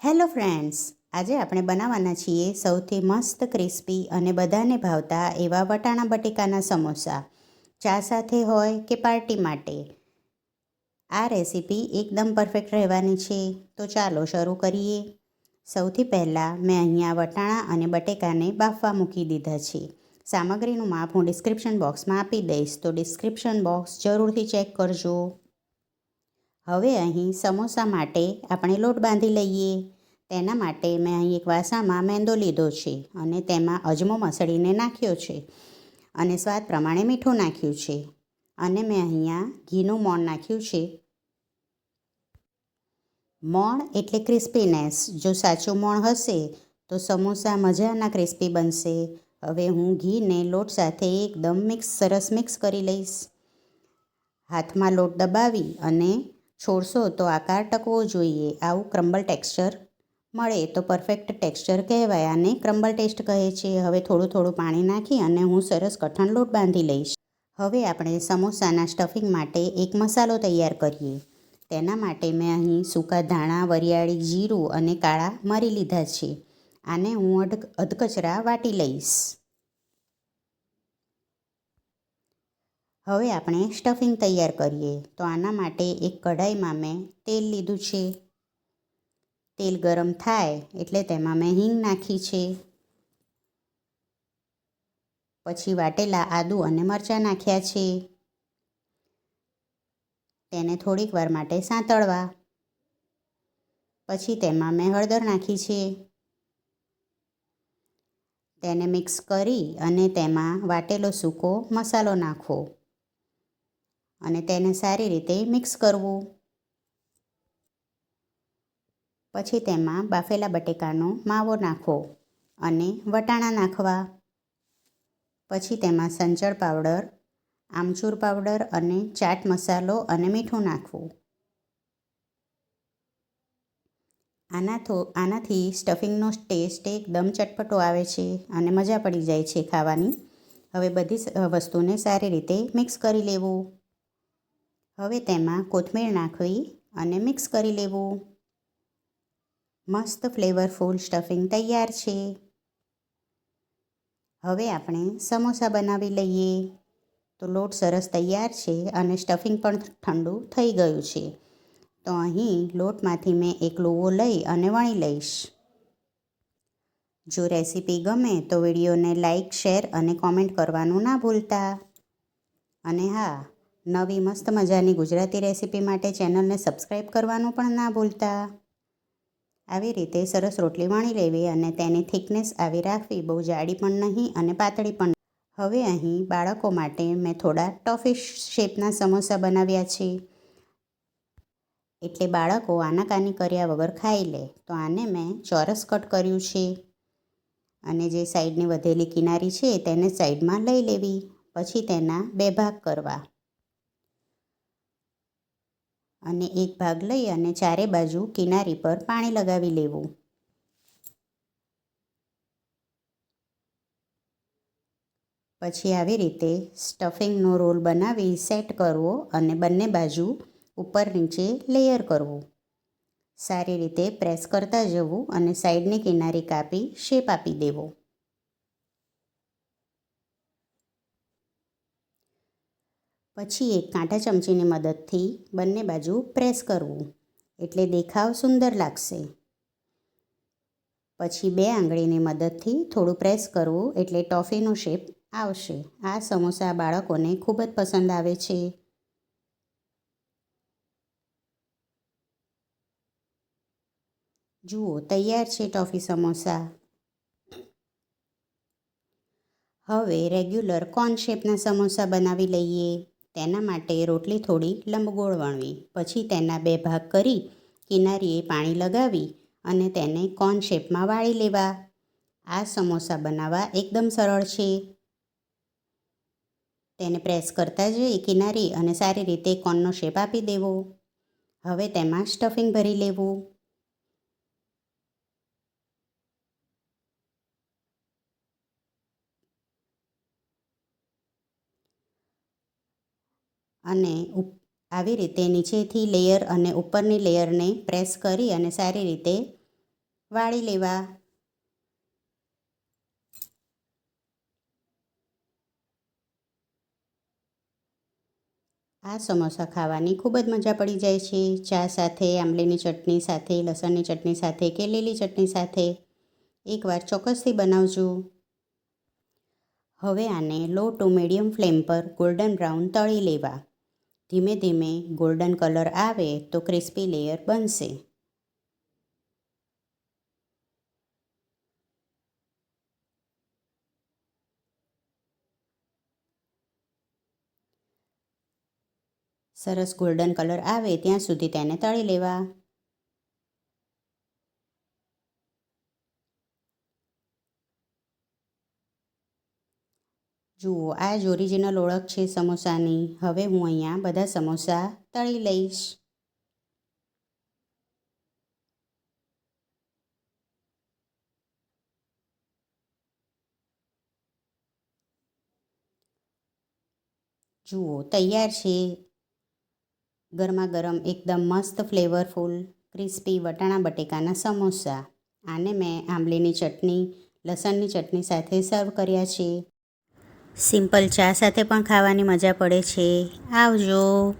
Hello friends, આજે આપણે બનાવવાના છીએ સૌથી મસ્ત ક્રિસ્પી અને બધાને ભાવતા એવા વટાણા બટેકાના સમોસા. ચા સાથે હોય કે પાર્ટી માટે આ રેસીપી એકદમ પરફેક્ટ રહેવાની છે. તો ચાલો શરૂ કરીએ. સૌથી પહેલાં મેં અહીંયા વટાણા અને બટેકાને બાફવા મૂકી દીધા છે. સામગ્રીનું માપ હું ડિસ્ક્રિપ્શન બોક્સમાં આપી દઈશ, તો ડિસ્ક્રિપ્શન બોક્સ જરૂરથી ચેક કરજો. હવે અહીં સમોસા માટે આપણે લોટ બાંધી લઈએ. તેના માટે મેં અહીં એક વાસણમાં મેંદો લીધો છે અને તેમાં અજમો મસળીને નાખ્યો છે અને સ્વાદ પ્રમાણે મીઠું નાખ્યું છે અને મેં અહીંયા ઘીનું મોણ નાખ્યું છે. મોણ એટલે ક્રિસ્પીનેસ. જો સાચું મોણ હશે તો સમોસા મજાના ક્રિસ્પી બનશે. હવે હું ઘીને લોટ સાથે એકદમ સરસ મિક્સ કરી લઈશ. હાથમાં લોટ દબાવી અને છોડશો તો આકાર ટકવો જોઈએ. આવું ક્રમ્બલ ટેક્સચર મળે તો પરફેક્ટ ટેક્સચર કહેવાય. આને ક્રમ્બલ ટેસ્ટ કહે છે. હવે થોડું થોડું પાણી નાખી અને હું સરસ કઠણ લોટ બાંધી લઈશ. હવે આપણે સમોસાના સ્ટફિંગ માટે એક મસાલો તૈયાર કરીએ. તેના માટે મેં અહીં સૂકા ધાણા, વરિયાળી, જીરું અને કાળા મરી લીધા છે. આને હું અધકચરા વાટી લઈશ. હવે આપણે સ્ટફિંગ તૈયાર કરીએ. તો આના માટે એક કઢાઈમાં મેં તેલ લીધું છે. તેલ ગરમ થાય એટલે તેમાં મેં હિંગ નાખી છે. પછી વાટેલા આદું અને મરચાં નાખ્યા છે. તેને થોડીક વાર માટે સાંતળવા. પછી તેમાં મેં હળદર નાખી છે. તેને મિક્સ કરી અને તેમાં વાટેલો સૂકો મસાલો નાખવો અને તેને સારી રીતે મિક્સ કરવું. પછી તેમાં બાફેલા બટેકાનો માવો નાખવો અને વટાણા નાખવા. પછી તેમાં સંચળ પાવડર, આમચૂર પાવડર અને ચાટ મસાલો અને મીઠું નાખવું. આનાથી સ્ટફિંગનો ટેસ્ટ એકદમ ચટપટો આવે છે અને મજા પડી જાય છે ખાવાની. હવે બધી વસ્તુને સારી રીતે મિક્સ કરી લેવું. હવે તેમાં કોથમીર નાખવી અને મિક્સ કરી લેવું. મસ્ત ફ્લેવરફુલ સ્ટફિંગ તૈયાર છે. હવે આપણે સમોસા બનાવી લઈએ. તો લોટ સરસ તૈયાર છે અને સ્ટફિંગ પણ ઠંડુ થઈ ગયું છે. તો અહીં લોટમાંથી મેં એક લુવો લઈ અને વણી લઈશ. જો રેસીપી ગમે તો વિડીયોને લાઇક, શેર અને કોમેન્ટ કરવાનું ના ભૂલતા. અને હા, નવી મસ્ત મજાની ગુજરાતી રેસીપી માટે ચેનલને સબસ્ક્રાઈબ કરવાનું પણ ના ભૂલતા. આવી રીતે સરસ રોટલી વણી લેવી અને તેની થિકનેસ આવી રાખવી, બહુ જાડી પણ નહીં અને પાતળી પણ. હવે અહીં બાળકો માટે મેં થોડા ટોફી શેપના સમોસા બનાવ્યા છે. એટલે બાળકો આનાકાની કર્યા વગર ખાઈ લે. તો આને મેં ચોરસ કટ કર્યું છે અને જે સાઈડની વધેલી કિનારી છે તેને સાઈડમાં લઈ લેવી. પછી તેના 2 ભાગ કરવા અને એક ભાગ લઈ અને ચારે બાજુ કિનારી પર પાણી લગાવી લેવું. પછી આવી રીતે સ્ટફિંગનો રોલ બનાવી સેટ કરવો અને બંને બાજુ ઉપર નીચે લેયર કરવું. સારી રીતે પ્રેસ કરતા જવું અને સાઈડની કિનારી કાપી શેપ આપી દેવો. પછી એક કાંટા ચમચીની મદદથી બંને બાજુ પ્રેસ કરવું એટલે દેખાવ સુંદર લાગશે. પછી 2 આંગળીની મદદથી થોડું પ્રેસ કરવું એટલે ટોફીનો શેપ આવશે. આ સમોસા બાળકોને ખૂબ જ પસંદ આવે છે. જુઓ, તૈયાર છે ટોફી સમોસા. હવે રેગ્યુલર કોન શેપના સમોસા બનાવી લઈએ. તેના માટે રોટલી થોડી લંબગોળ વણવી. પછી તેના 2 ભાગ કરી કિનારીએ પાણી લગાવી અને તેને કોન શેપમાં વાળી લેવા. આ સમોસા બનાવવા એકદમ સરળ છે. તેને પ્રેસ કરતા જઈ કિનારી અને સારી રીતે કોનનો શેપ આપી દેવો. હવે તેમાં સ્ટફિંગ ભરી લેવું. અને આવી રીતે નીચેથી લેયર અને ઉપરની લેયરને પ્રેસ કરી અને સારી રીતે વાળી લેવા. આ સમોસા ખાવાની ખૂબ જ મજા પડી જાય છે. ચા સાથે, આંબલીની ચટણી સાથે, લસણની ચટણી સાથે કે લીલી ચટણી સાથે. એકવાર ચોક્કસથી બનાવજો. હવે આને લો ટુ મીડિયમ ફ્લેમ પર ગોલ્ડન બ્રાઉન તળી લેવા. ધીમે ધીમે ગોલ્ડન કલર આવે તો ક્રિસ્પી લેયર બનશે. સરસ ગોલ્ડન કલર આવે ત્યાં સુધી તેને તળી લેવા. જુઓ, આ જ ઓરિજિનલ ઓળખ છે સમોસાની. હવે હું અહીંયા બધા સમોસા તળી લઈશ. જુઓ, તૈયાર છે ગરમા ગરમ એકદમ મસ્ત ફ્લેવરફુલ ક્રિસ્પી વટાણા બટેકાના સમોસા. આને મેં આંબલીની ચટણી, લસણની ચટણી સાથે સર્વ કર્યા છે. સિમ્પલ ચા સાથે પણ ખાવાની મજા પડે છે. આવજો.